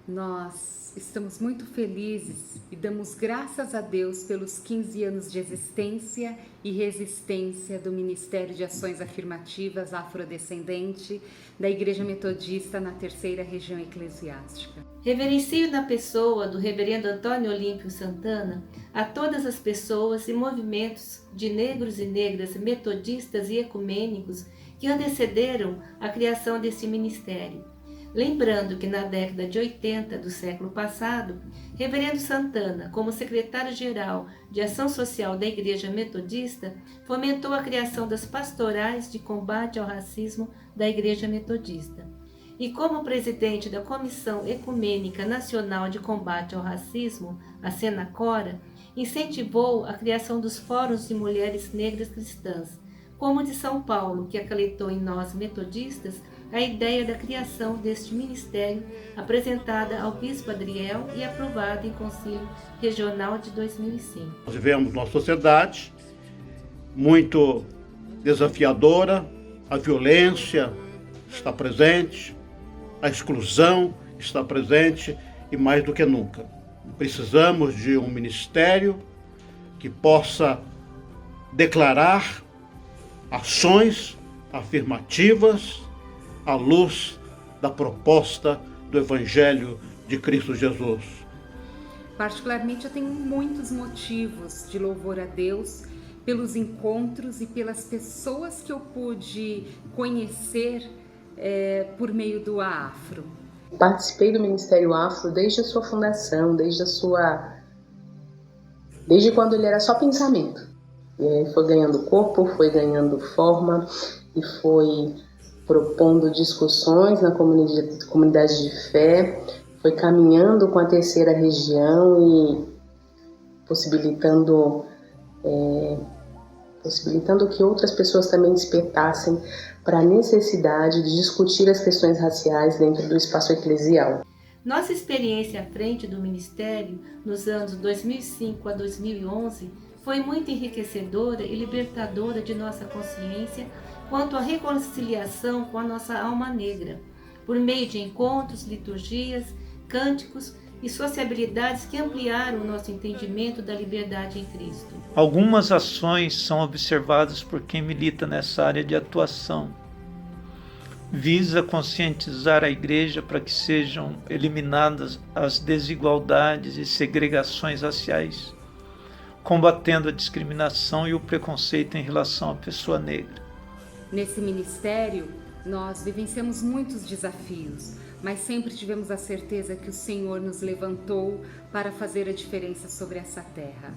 Nós estamos muito felizes e damos graças a Deus pelos 15 anos de existência e resistência do Ministério de Ações Afirmativas Afrodescendente da Igreja Metodista na Terceira Região Eclesiástica. Reverencio na pessoa do Reverendo Antônio Olímpio Santana a todas as pessoas e movimentos de negros e negras metodistas e ecumênicos que antecederam a criação desse ministério. Lembrando que na década de 80 do século passado, Reverendo Santana, como secretário-geral de Ação Social da Igreja Metodista, fomentou a criação das pastorais de combate ao racismo da Igreja Metodista. E como presidente da Comissão Ecumênica Nacional de Combate ao Racismo, a Senacora, incentivou a criação dos Fóruns de Mulheres Negras Cristãs, como o de São Paulo, que acalentou em nós metodistas a ideia da criação deste ministério, apresentada ao Bispo Adriel e aprovada em Conselho Regional de 2005. Nós vivemos numa sociedade muito desafiadora, a violência está presente, a exclusão está presente e mais do que nunca. Precisamos de um ministério que possa declarar ações afirmativas à luz da proposta do Evangelho de Cristo Jesus. Particularmente, eu tenho muitos motivos de louvor a Deus pelos encontros e pelas pessoas que eu pude conhecer por meio do AAFRO. Participei do Ministério Afro desde a sua fundação, desde quando ele era só pensamento. E aí foi ganhando corpo, foi ganhando forma e foi propondo discussões na comunidade de fé, foi caminhando com a terceira região e possibilitando que outras pessoas também despertassem para a necessidade de discutir as questões raciais dentro do espaço eclesial. Nossa experiência à frente do Ministério, nos anos 2005 a 2011, foi muito enriquecedora e libertadora de nossa consciência quanto à reconciliação com a nossa alma negra, por meio de encontros, liturgias, cânticos e sociabilidades que ampliaram o nosso entendimento da liberdade em Cristo. Algumas ações são observadas por quem milita nessa área de atuação. Visa conscientizar a Igreja para que sejam eliminadas as desigualdades e segregações raciais, combatendo a discriminação e o preconceito em relação à pessoa negra. Nesse ministério, nós vivenciamos muitos desafios, mas sempre tivemos a certeza que o Senhor nos levantou para fazer a diferença sobre essa terra.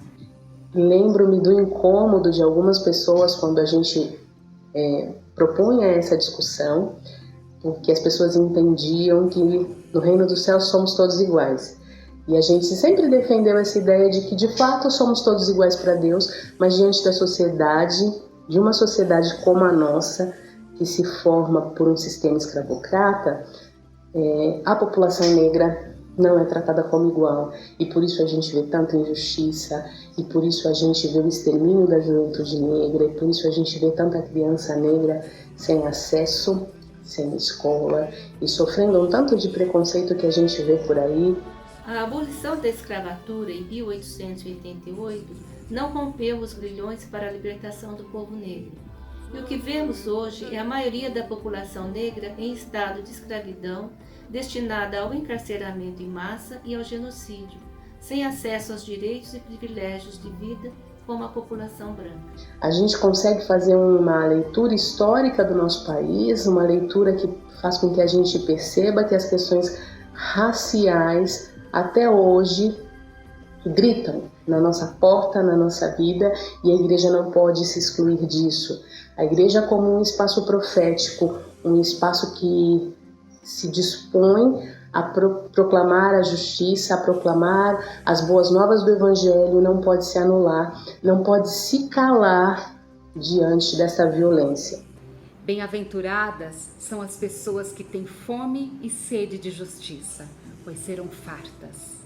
Lembro-me do incômodo de algumas pessoas quando a gente propunha essa discussão, porque as pessoas entendiam que no reino dos céus somos todos iguais. E a gente sempre defendeu essa ideia de que de fato somos todos iguais para Deus, mas diante da sociedade, de uma sociedade como a nossa, que se forma por um sistema escravocrata, a população negra não é tratada como igual. E por isso a gente vê tanta injustiça, e por isso a gente vê o extermínio da juventude negra, e por isso a gente vê tanta criança negra sem acesso, sem escola, e sofrendo um tanto de preconceito que a gente vê por aí. A abolição da escravatura em 1888 não rompeu os grilhões para a libertação do povo negro. E o que vemos hoje é a maioria da população negra em estado de escravidão, destinada ao encarceramento em massa e ao genocídio, sem acesso aos direitos e privilégios de vida como a população branca. A gente consegue fazer uma leitura histórica do nosso país, uma leitura que faz com que a gente perceba que as questões raciais até hoje gritam na nossa porta, na nossa vida, e a igreja não pode se excluir disso. A igreja como um espaço profético, um espaço que se dispõe a proclamar a justiça, a proclamar as boas novas do Evangelho, não pode se anular, não pode se calar diante dessa violência. Bem-aventuradas são as pessoas que têm fome e sede de justiça, pois serão fartas.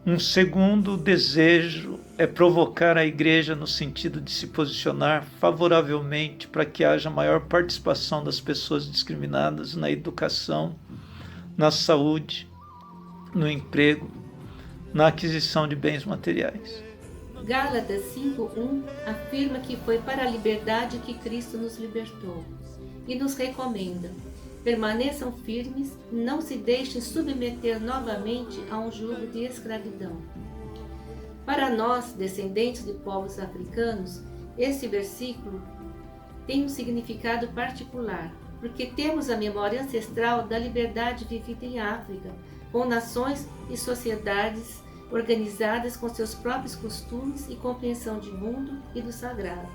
Um segundo desejo é provocar a Igreja no sentido de se posicionar favoravelmente para que haja maior participação das pessoas discriminadas na educação, na saúde, no emprego, na aquisição de bens materiais. Gálatas 5:1 afirma que foi para a liberdade que Cristo nos libertou e nos recomenda: permaneçam firmes, não se deixem submeter novamente a um jugo de escravidão. Para nós, descendentes de povos africanos, esse versículo tem um significado particular, porque temos a memória ancestral da liberdade vivida em África, com nações e sociedades organizadas com seus próprios costumes e compreensão de mundo e do sagrado.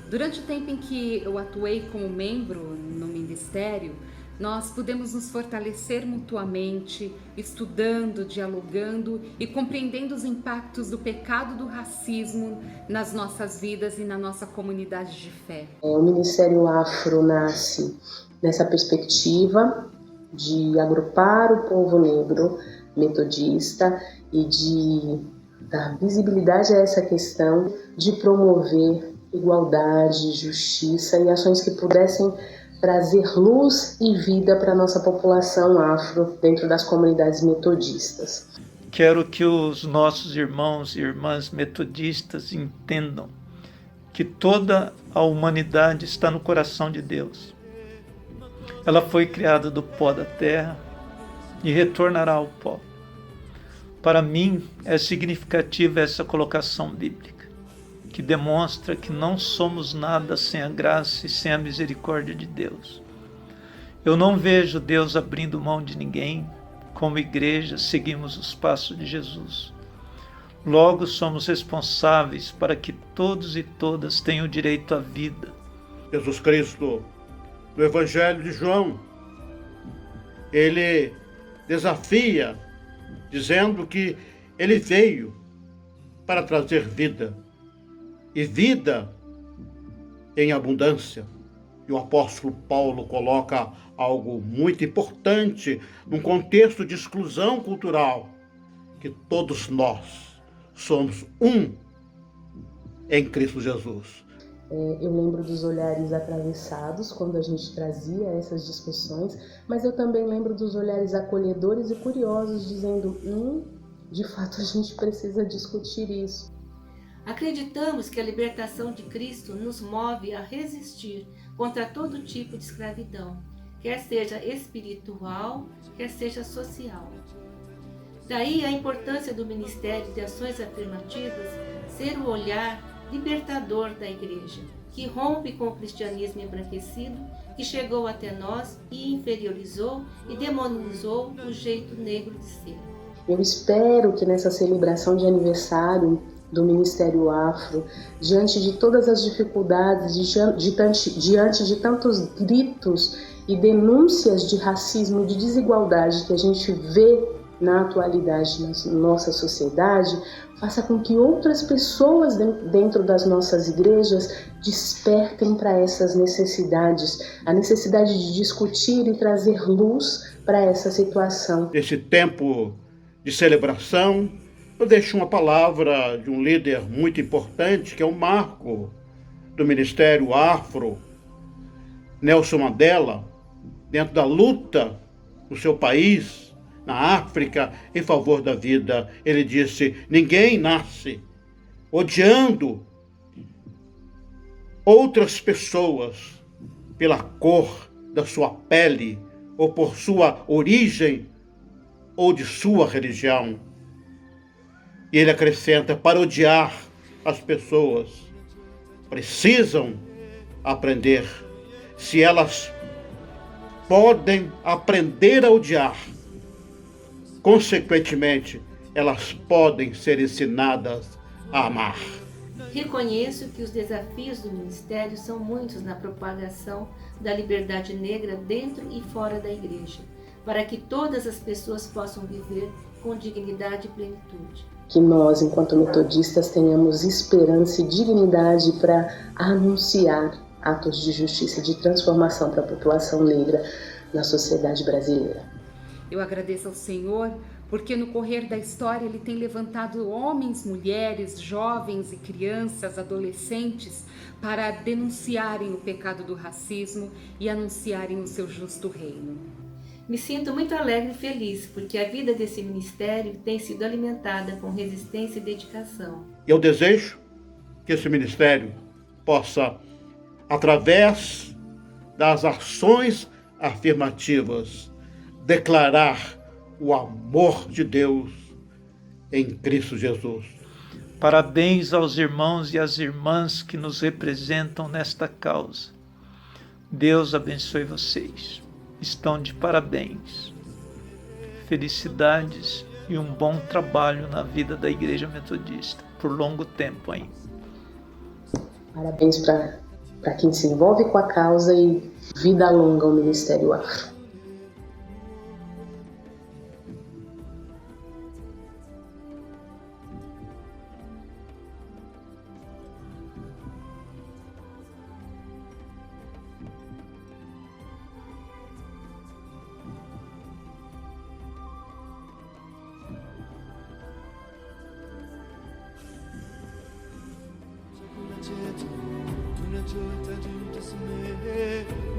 Durante o tempo em que eu atuei como membro no ministério, nós pudemos nos fortalecer mutuamente, estudando, dialogando e compreendendo os impactos do pecado do racismo nas nossas vidas e na nossa comunidade de fé. O Ministério Afro nasce nessa perspectiva de agrupar o povo negro metodista e de dar visibilidade a essa questão, de promover igualdade, justiça e ações que pudessem trazer luz e vida para a nossa população afro dentro das comunidades metodistas. Quero que os nossos irmãos e irmãs metodistas entendam que toda a humanidade está no coração de Deus. Ela foi criada do pó da terra e retornará ao pó. Para mim, é significativa essa colocação bíblica, que demonstra que não somos nada sem a graça e sem a misericórdia de Deus. Eu não vejo Deus abrindo mão de ninguém. Como igreja, seguimos os passos de Jesus. Logo, somos responsáveis para que todos e todas tenham direito à vida. Jesus Cristo, no Evangelho de João, ele desafia, dizendo que ele veio para trazer vida, e vida em abundância. E o apóstolo Paulo coloca algo muito importante num contexto de exclusão cultural, que todos nós somos um em Cristo Jesus. Eu lembro dos olhares atravessados quando a gente trazia essas discussões, mas eu também lembro dos olhares acolhedores e curiosos dizendo, de fato a gente precisa discutir isso. Acreditamos que a libertação de Cristo nos move a resistir contra todo tipo de escravidão, quer seja espiritual, quer seja social. Daí a importância do Ministério de Ações Afirmativas ser o olhar libertador da Igreja, que rompe com o cristianismo embranquecido, que chegou até nós e inferiorizou e demonizou o jeito negro de ser. Eu espero que nessa celebração de aniversário do Ministério Afro, diante de todas as dificuldades, diante de tantos gritos e denúncias de racismo, de desigualdade que a gente vê na atualidade na nossa sociedade, faça com que outras pessoas dentro das nossas igrejas despertem para essas necessidades, a necessidade de discutir e trazer luz para essa situação. Esse tempo de celebração, eu deixo uma palavra de um líder muito importante, que é o marco do Ministério Afro, Nelson Mandela, dentro da luta no seu país, na África, em favor da vida. Ele disse: ninguém nasce odiando outras pessoas pela cor da sua pele, ou por sua origem, ou de sua religião. E ele acrescenta: para odiar as pessoas, precisam aprender. Se elas podem aprender a odiar, consequentemente, elas podem ser ensinadas a amar. Reconheço que os desafios do ministério são muitos na propagação da liberdade negra dentro e fora da igreja, para que todas as pessoas possam viver com dignidade e plenitude. Que nós, enquanto metodistas, tenhamos esperança e dignidade para anunciar atos de justiça e de transformação para a população negra na sociedade brasileira. Eu agradeço ao Senhor porque no correr da história Ele tem levantado homens, mulheres, jovens e crianças, adolescentes para denunciarem o pecado do racismo e anunciarem o seu justo reino. Me sinto muito alegre e feliz, porque a vida desse ministério tem sido alimentada com resistência e dedicação. Eu desejo que esse ministério possa, através das ações afirmativas, declarar o amor de Deus em Cristo Jesus. Parabéns aos irmãos e às irmãs que nos representam nesta causa. Deus abençoe vocês. Estão de parabéns. Felicidades e um bom trabalho na vida da Igreja Metodista, por longo tempo ainda. Parabéns para quem se envolve com a causa e vida longa ao Ministério Afro.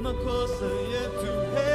Makosa yetu